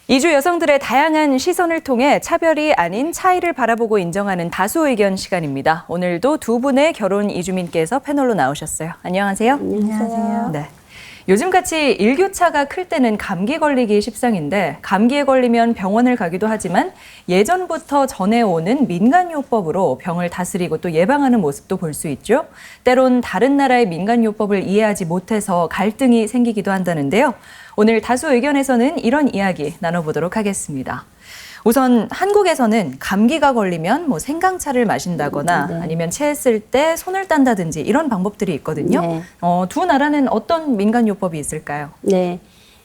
이주 여성들의 다양한 시선을 통해 차별이 아닌 차이를 바라보고 인정하는 다수 의견 시간입니다. 오늘도 두 분의 결혼 이주민께서 패널로 나오셨어요. 안녕하세요. 안녕하세요. 네. 요즘같이 일교차가 클 때는 감기 걸리기 십상인데 감기에 걸리면 병원을 가기도 하지만 예전부터 전해오는 민간요법으로 병을 다스리고 또 예방하는 모습도 볼 수 있죠. 때론 다른 나라의 민간요법을 이해하지 못해서 갈등이 생기기도 한다는데요. 오늘 다수 의견에서는 이런 이야기 나눠보도록 하겠습니다. 우선 한국에서는 감기가 걸리면 생강차를 마신다거나 네. 아니면 체했을 때 손을 딴다든지 이런 방법들이 있거든요. 네. 두 나라는 어떤 민간요법이 있을까요? 네.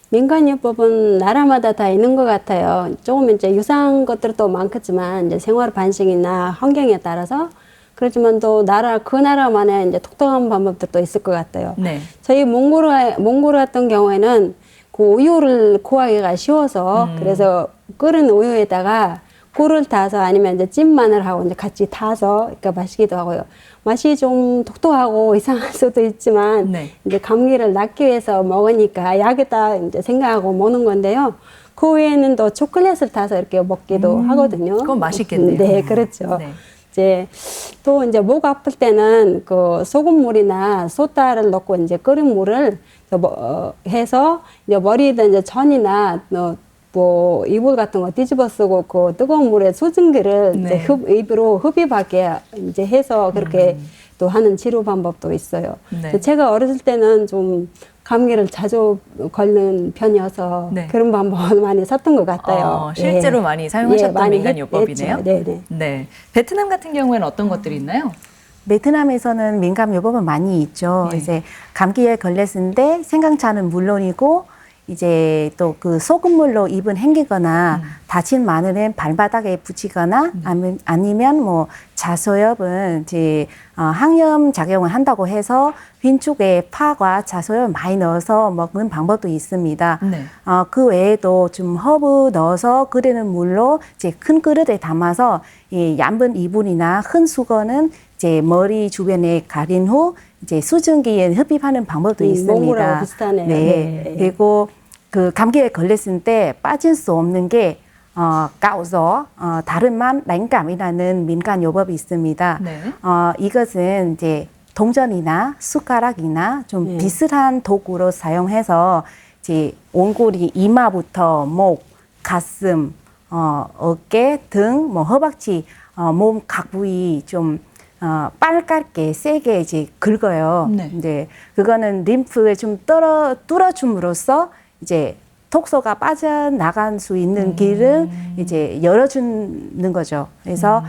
민간요법은 나라마다 다 있는 것 같아요. 조금 이제 유사한 것들도 많겠지만, 이제 생활 반식이나 환경에 따라서 그렇지만 또 그 나라만의 이제 독특한 방법들도 있을 것 같아요. 네. 저희 몽골 같은 경우에는 그 우유를 구하기가 쉬워서 그래서 끓은 우유에다가 꿀을 타서 아니면 이제 찐 마늘하고 이제 같이 타서 그러니까 마시기도 하고요. 맛이 좀 독특하고 이상할 수도 있지만 네. 이제 감기를 낫기 위해서 먹으니까 약이다 이제 생각하고 먹는 건데요. 그 외에는 또 초콜릿을 타서 이렇게 먹기도 하거든요. 그건 맛있겠네요. 네, 그렇죠. 네. 이제 또 이제 목 아플 때는 그 소금물이나 소다를 넣고 이제 끓인 물을 해서 이제 머리에다 이제 전이나 뭐 이불 같은 거 뒤집어 쓰고 그 뜨거운 물에 수증기를 네. 이제 입으로 흡입하게 이제 해서 그렇게 또 하는 치료 방법도 있어요. 네. 제가 어렸을 때는 좀 감기를 자주 걸는 편이어서 네. 그런 방법을 많이 썼던 것 같아요. 실제로 예. 많이 사용하셨던 많이 민간요법이네요. 했죠. 네네. 네. 베트남 같은 경우에는 어떤 것들이 있나요? 베트남에서는 민감요법은 많이 있죠. 네. 이제 감기에 걸렸는데 생강차는 물론이고 이제 또 그 소금물로 입은 헹기거나 다친 마늘은 발바닥에 붙이거나 아니면 뭐 자소엽은 이제 항염 작용을 한다고 해서 빈축에 파과 자소엽 많이 넣어서 먹는 방법도 있습니다. 네. 그 외에도 좀 허브 넣어서 끓이는 물로 이제 큰 그릇에 담아서 이 얇은 이불이나 큰 수건은 이제 머리 주변에 가린 후 이제 수증기에 흡입하는 방법도 있습니다. 몽골하고 비슷하네요. 네. 네. 그리고 그 감기에 걸렸을 때 빠질 수 없는 게 까우서 다른만 랭감이라는 민간 요법이 있습니다. 네. 이것은 이제 동전이나 숟가락이나 좀 네. 비슷한 도구로 사용해서 이제 온골이 이마부터 목, 가슴, 어깨 등, 뭐 허벅지, 몸 각 부위 좀 빨갛게 세게 이제 긁어요. 네. 이제 그거는 림프에 좀 뚫어줌으로써 이제 독소가 빠져나갈 수 있는 길을 이제 열어주는 거죠. 그래서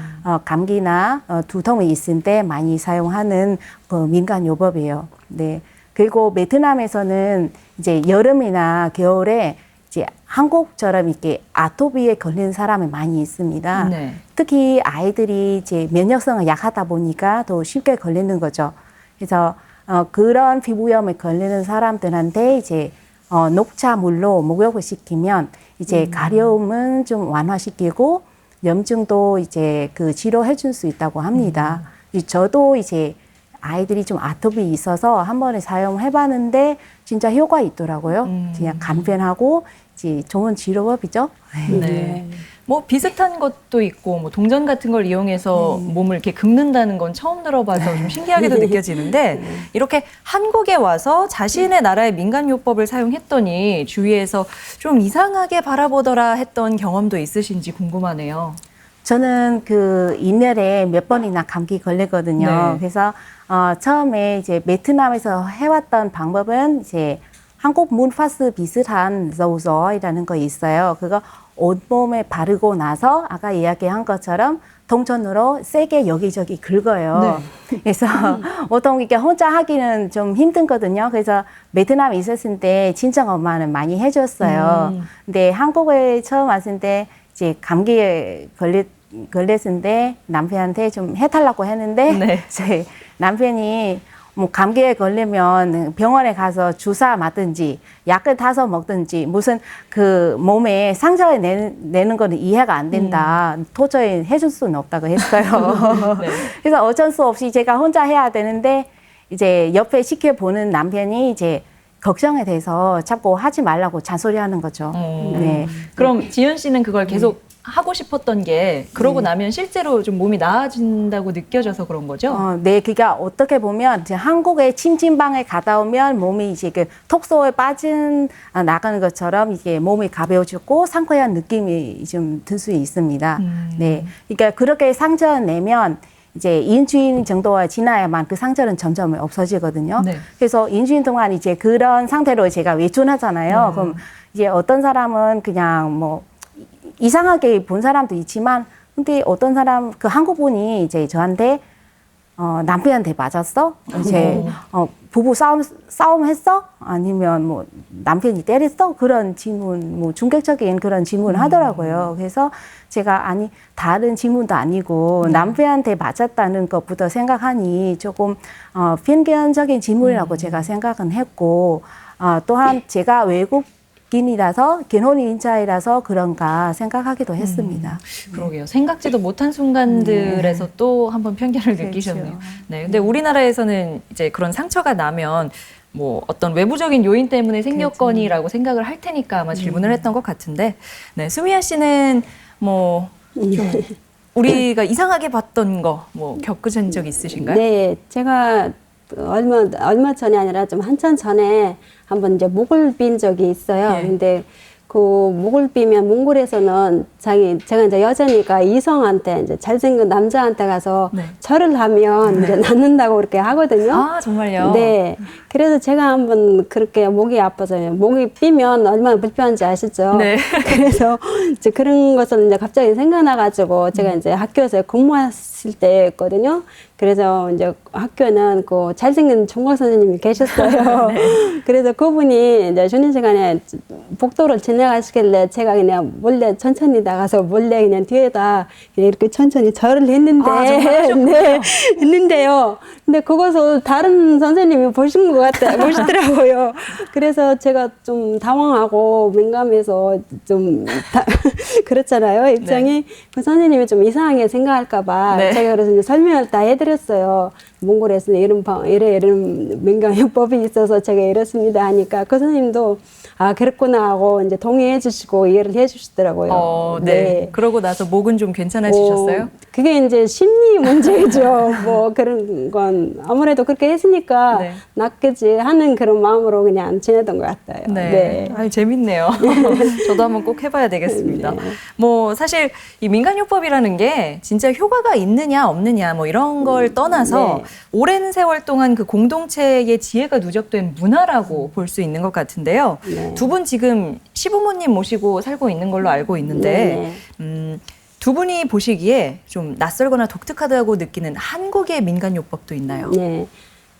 감기나 두통이 있을 때 많이 사용하는 그 민간 요법이에요. 네. 그리고 베트남에서는 이제 여름이나 겨울에 이제 한국처럼 이렇게 아토피에 걸리는 사람이 많이 있습니다. 네. 특히 아이들이 이제 면역성이 약하다 보니까 더 쉽게 걸리는 거죠. 그래서 그런 피부염에 걸리는 사람들한테 이제 녹차물로 목욕을 시키면 이제 가려움은 좀 완화시키고 염증도 이제 그 치료해 줄 수 있다고 합니다. 저도 이제 아이들이 좀 아토피 있어서 한 번에 사용해 봤는데 진짜 효과 있더라고요. 그냥 간편하고 이제 좋은 치료법이죠. 네. 뭐 비슷한 것도 있고 뭐 동전 같은 걸 이용해서 몸을 이렇게 긁는다는 건 처음 들어봐서 좀 신기하게도 느껴지는데 이렇게 한국에 와서 자신의 나라의 민간요법을 사용했더니 주위에서 좀 이상하게 바라보더라 했던 경험도 있으신지 궁금하네요. 저는 그 2년에 몇 번이나 감기 걸리거든요. 네. 그래서 처음에 이제 베트남에서 해왔던 방법은 이제 한국 문파스 비슷한 저우저이라는 거 있어요. 그거 온몸에 바르고 나서 아까 이야기한 것처럼 동전으로 세게 여기저기 긁어요. 네. 그래서 보통 이렇게 혼자 하기는 좀 힘들거든요. 그래서 베트남에 있었을 때 친정 엄마는 많이 해줬어요. 근데 한국에 처음 왔을 때 이제 감기에 걸렸을 때 남편한테 좀 해달라고 했는데 네. 저희 남편이 뭐 감기에 걸리면 병원에 가서 주사 맞든지 약을 타서 먹든지 무슨 그 몸에 상처를 내는 거는 이해가 안 된다. 도저히 해줄 수는 없다고 했어요. 네. 그래서 어쩔 수 없이 제가 혼자 해야 되는데 이제 옆에 지켜보는 남편이 이제 걱정에 대해서 자꾸 하지 말라고 잔소리하는 거죠. 네. 그럼 지연 씨는 그걸 계속 하고 싶었던 게 그러고 나면 실제로 좀 몸이 나아진다고 느껴져서 그런 거죠? 네, 그러니까 어떻게 보면 이제 한국의 찜질방에 갔다 오면 몸이 이제 그 톡소에 빠진 나가는 것처럼 이게 몸이 가벼워지고 상쾌한 느낌이 좀 들 수 있습니다. 네, 그러니까 그렇게 상처를 내면 이제 일주일 정도가 지나야만 그 상처는 점점 없어지거든요. 네. 그래서 일주일 동안 이제 그런 상태로 제가 외출하잖아요. 그럼 이제 어떤 사람은 그냥 뭐 이상하게 본 사람도 있지만, 근데 어떤 사람, 그 한국 분이 이제 저한테, 남편한테 맞았어? 이제, 부부 싸움 했어? 아니면 뭐, 남편이 때렸어? 그런 질문, 뭐, 충격적인 그런 질문을 하더라고요. 그래서 제가, 아니, 다른 질문도 아니고, 남편한테 맞았다는 것부터 생각하니 조금, 편견적인 질문이라고 제가 생각은 했고, 또한 제가 외국인이라서 결혼인자이라서 그런가 생각하기도 했습니다. 그러게요. 생각지도 못한 순간들에서 또 한번 편견을 느끼셨네요. 네. 근데 우리나라에서는 이제 그런 상처가 나면 뭐 어떤 외부적인 요인 때문에 생겼거니라고 생각을 할 테니까 아마 질문을 했던 것 같은데, 네. 수미아 씨는 뭐 좀 우리가 이상하게 봤던 거 뭐 겪으신 적 있으신가요? 네, 제가 얼마 전이 아니라 좀 한참 전에 한번 이제 목을 빈 적이 있어요. 예. 근데 그 목을 비면 몽골에서는 제가 이제 여자니까 이성한테 이제 잘생긴 남자한테 가서 네. 절을 하면 이제 낫는다고 그렇게 하거든요. 아, 정말요? 네. 그래서 제가 한번 그렇게 목이 아파서 목이 삐면 얼마나 불편한지 아시죠? 네. 그래서 이제 그런 것을 이제 갑자기 생각나가지고 제가 이제 학교에서 근무했을 때였거든요. 그래서 이제 학교에는 그 잘생긴 종과 선생님이 계셨어요. 그래서 그분이 이제 쉬는 시간에 복도를 지나가시길래 제가 그냥 몰래 천천히 나가서 몰래 그냥 뒤에다 그냥 이렇게 천천히 절을 했는데, 아, 정말 하셨군요. 네, 했는데요. 근데 그것을 다른 선생님이 보신 것 보시더라고요. 그래서 제가 좀 당황하고 민감해서 좀 그렇잖아요. 입장이. 그 선생님이 좀 이상하게 생각할까봐 네. 제가 그래서 이제 설명을 다 해드렸어요. 몽골에서는 이런 민간요법이 있어서 제가 이렇습니다 하니까 그 선생님도 아 그랬구나 하고 이제 동의해 주시고 이해를 해 주시더라고요. 네. 그러고 나서 목은 좀 괜찮아지셨어요? 그게 이제 심리 문제죠. 뭐 그런 건 아무래도 그렇게 했으니까 네. 낫겠지 하는 그런 마음으로 그냥 지냈던 것 같아요. 네. 아유, 재밌네요. 저도 한번 꼭 해봐야 되겠습니다. 뭐 사실 이 민간요법이라는 게 진짜 효과가 있느냐 없느냐 뭐 이런 걸 떠나서 네. 오랜 세월 동안 그 공동체의 지혜가 누적된 문화라고 볼 수 있는 것 같은데요. 네. 두 분 지금 시부모님 모시고 살고 있는 걸로 알고 있는데 두 분이 보시기에 좀 낯설거나 독특하다고 느끼는 한국의 민간요법도 있나요? 네.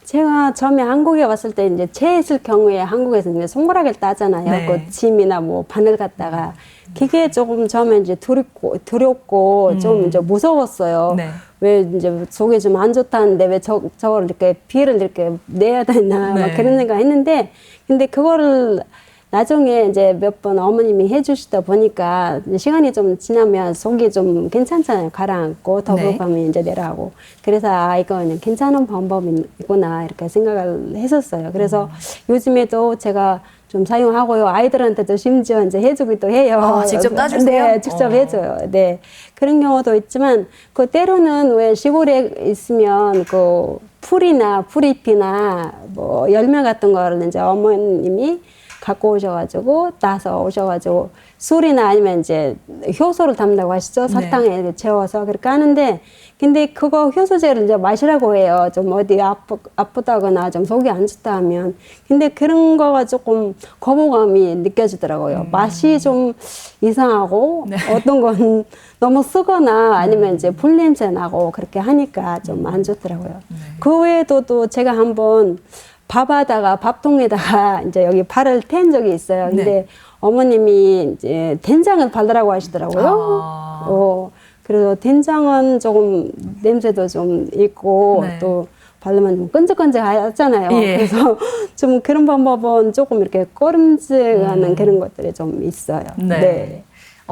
제가 처음에 한국에 왔을 때 이제 채 있을 경우에 한국에서 이제 손가락을 따잖아요. 네. 그 짐이나 뭐 바늘 갖다가 그게 조금 처음에 이제 두렵고 좀 이제 무서웠어요. 네. 왜 이제 속이 좀 안 좋다는데 왜 저걸 이렇게 비를 이렇게 내야 되나 네. 막 그런 생각 했는데 근데 그거를 나중에 이제 몇 번 어머님이 해주시다 보니까 이제 시간이 좀 지나면 속이 좀 괜찮잖아요. 가라앉고 더부감이 이제 내려가고. 그래서 아, 이거는 괜찮은 방법이구나 이렇게 생각을 했었어요. 그래서 요즘에도 제가 좀 사용하고요. 아이들한테도 심지어 이제 해주기도 해요. 아, 직접 따주세요? 네, 직접 해줘요. 네. 그런 경우도 있지만 그 때로는 왜 시골에 있으면 그 풀이나 풀잎이나 뭐 열매 같은 거를 이제 어머님이 갖고 오셔가지고 따서 오셔가지고 술이나 아니면 이제 효소를 담는다고 하시죠. 설탕에 이렇게 재워서 그렇게 하는데 근데 그거 효소제를 이제 마시라고 해요. 좀 어디 아프다거나 좀 속이 안 좋다 하면 근데 그런 거가 조금 거부감이 느껴지더라고요. 맛이 좀 이상하고 어떤 건 너무 쓰거나 아니면 이제 불냄새 나고 그렇게 하니까 좀 안 좋더라고요. 그 외에도 또 제가 한번 밥통에다가 이제 여기 발을 댄 적이 있어요. 근데 어머님이 이제 된장을 바르라고 하시더라고요. 그래서 된장은 조금 냄새도 좀 있고 또 바르면 좀 끈적끈적하잖아요. 예. 그래서 좀 그런 방법은 조금 이렇게 꺼림직하는 그런 것들이 좀 있어요. 네.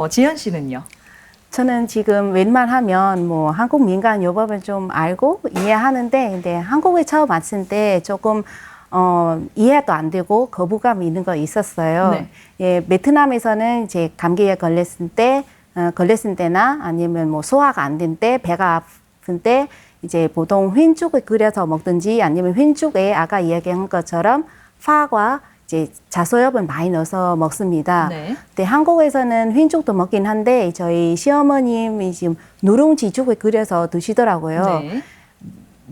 지연 씨는요? 저는 지금 웬만하면 뭐 한국 민간 요법을 좀 알고 이해하는데, 근데 한국에 처음 왔을 때 조금 이해도 안 되고 거부감이 있는 거 있었어요. 네. 예, 베트남에서는 이제 감기에 걸렸을 때나 아니면 뭐 소화가 안 된 때, 배가 아픈 때 이제 보통 흰죽을 끓여서 먹든지 아니면 흰죽에 아까 이야기한 것처럼 파과 이제 자소엽을 많이 넣어서 먹습니다. 네. 근데 한국에서는 흰죽도 먹긴 한데 저희 시어머님이 지금 누룽지죽을 끓여서 드시더라고요. 네.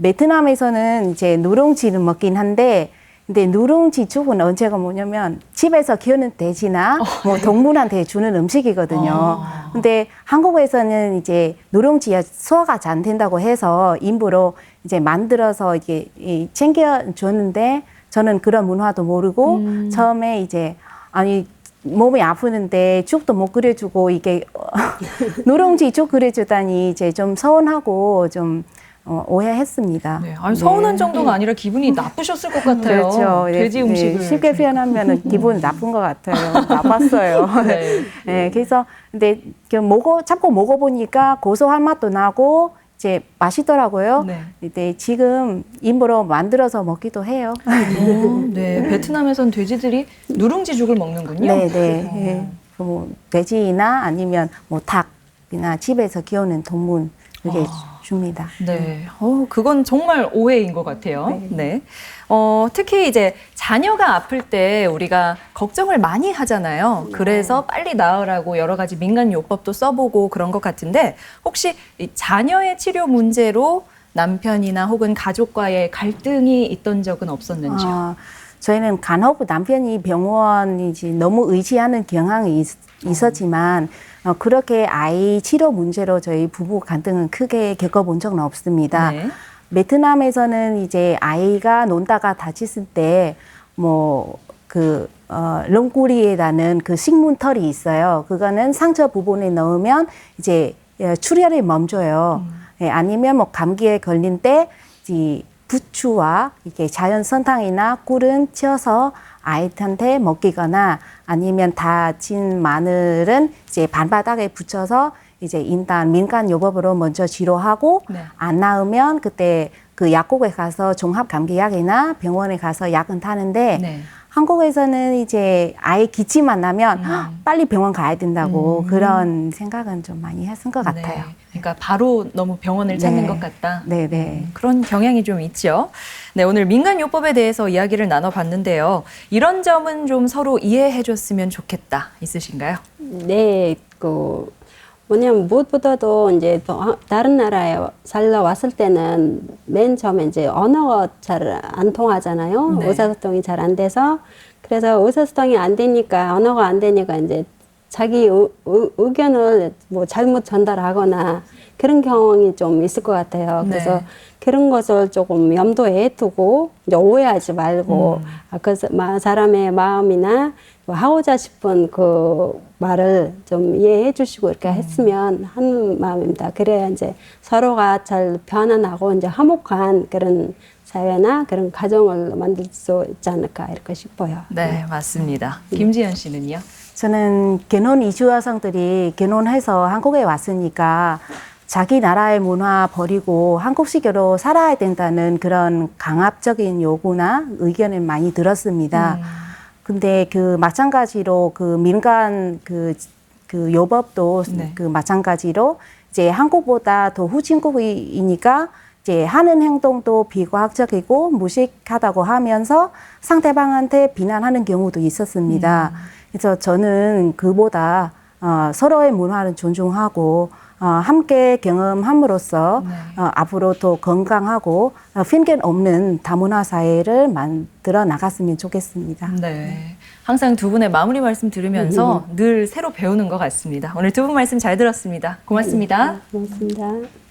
베트남에서는 이제 누룽지는 먹긴 한데 근데 누룽지죽은 언제가 뭐냐면 집에서 키우는 돼지나 뭐 동물한테 주는 음식이거든요. 근데 한국에서는 이제 누룽지가 소화가 잘 안 된다고 해서 일부러 이제 만들어서 이게 챙겨 줬는데 저는 그런 문화도 모르고 처음에 이제 아니 몸이 아프는데 죽도 못 끓여주고 이게 누룽지 죽 끓여주다니 이제 좀 서운하고 좀 오해했습니다. 네. 아니, 서운한 정도가 아니라 기분이 나쁘셨을 것 같아요. 그렇죠. 돼지 네, 음식을. 쉽게 표현하면 기분 나쁜 것 같아요. 나빴어요. 네. 네, 그래서 근데 자꾸 먹어보니까 고소한 맛도 나고 이제 맛있더라고요. 네. 근데 지금 일부러 만들어서 먹기도 해요. 네. 베트남에선 돼지들이 누룽지죽을 먹는군요. 네, 네. 예. 뭐 돼지나 아니면 뭐 닭이나 집에서 키우는 동물 그게 줍니다. 네. 그건 정말 오해인 것 같아요. 네. 특히 이제 자녀가 아플 때 우리가 걱정을 많이 하잖아요. 그래서 빨리 나으라고 여러 가지 민간요법도 써보고 그런 것 같은데 혹시 이 자녀의 치료 문제로 남편이나 혹은 가족과의 갈등이 있던 적은 없었는지요? 저희는 간혹 남편이 병원이지 너무 의지하는 경향이 있었지만 그렇게 아이 치료 문제로 저희 부부 갈등은 크게 겪어본 적은 없습니다. 네. 베트남에서는 이제 아이가 논다가 다쳤을 때 롱꾸리에다는 그 식문털이 있어요. 그거는 상처 부분에 넣으면 이제 출혈이 멈춰요. 예, 아니면 뭐 감기에 걸린 때 이 부추와 이게 자연 설탕이나 꿀은 쪄서 아이한테 먹이거나 아니면 다진 마늘은 이제 발바닥에 붙여서 이제 일단 민간요법으로 먼저 치료하고 네. 안 나으면 그때 그 약국에 가서 종합감기약이나 병원에 가서 약은 타는데 네. 한국에서는 이제 아이 기침만 나면 빨리 병원 가야 된다고 그런 생각은 좀 많이 했은 것 같아요. 네. 그러니까 바로 너무 병원을 찾는 네. 것 같다. 네, 네. 그런 경향이 좀 있죠. 네, 오늘 민간요법에 대해서 이야기를 나눠봤는데요. 이런 점은 좀 서로 이해해줬으면 좋겠다. 있으신가요? 네, 뭐냐면 무엇보다도 이제 다른 나라에 살러 왔을 때는 맨 처음에 이제 언어가 잘 안 통하잖아요. 네. 의사소통이 잘 안 돼서 그래서 의사소통이 안 되니까 언어가 안 되니까 이제 자기 의견을 뭐 잘못 전달하거나 그런 경험이 좀 있을 것 같아요. 그래서 네. 그런 것을 조금 염두에 두고 이제 오해하지 말고 그 사람의 마음이나 뭐 하고자 싶은 그 말을 좀 이해해 주시고 이렇게 했으면 하는 마음입니다. 그래야 이제 서로가 잘 편안하고 이제 화목한 그런 사회나 그런 가정을 만들 수 있지 않을까 이렇게 싶어요. 네, 맞습니다. 김지연 씨는요? 저는 결혼 이주 여성들이 결혼해서 한국에 왔으니까 자기 나라의 문화 버리고 한국식으로 살아야 된다는 그런 강압적인 요구나 의견을 많이 들었습니다. 근데 그 마찬가지로 그 민간 그 요법도 네. 그 마찬가지로 이제 한국보다 더 후진국이니까 이제 하는 행동도 비과학적이고 무식하다고 하면서 상대방한테 비난하는 경우도 있었습니다. 그래서 저는 그보다 서로의 문화를 존중하고 함께 경험함으로써 앞으로 더 건강하고 핑계 없는 다문화 사회를 만들어 나갔으면 좋겠습니다. 네. 항상 두 분의 마무리 말씀 들으면서 늘 새로 배우는 것 같습니다. 오늘 두 분 말씀 잘 들었습니다. 고맙습니다. 고맙습니다.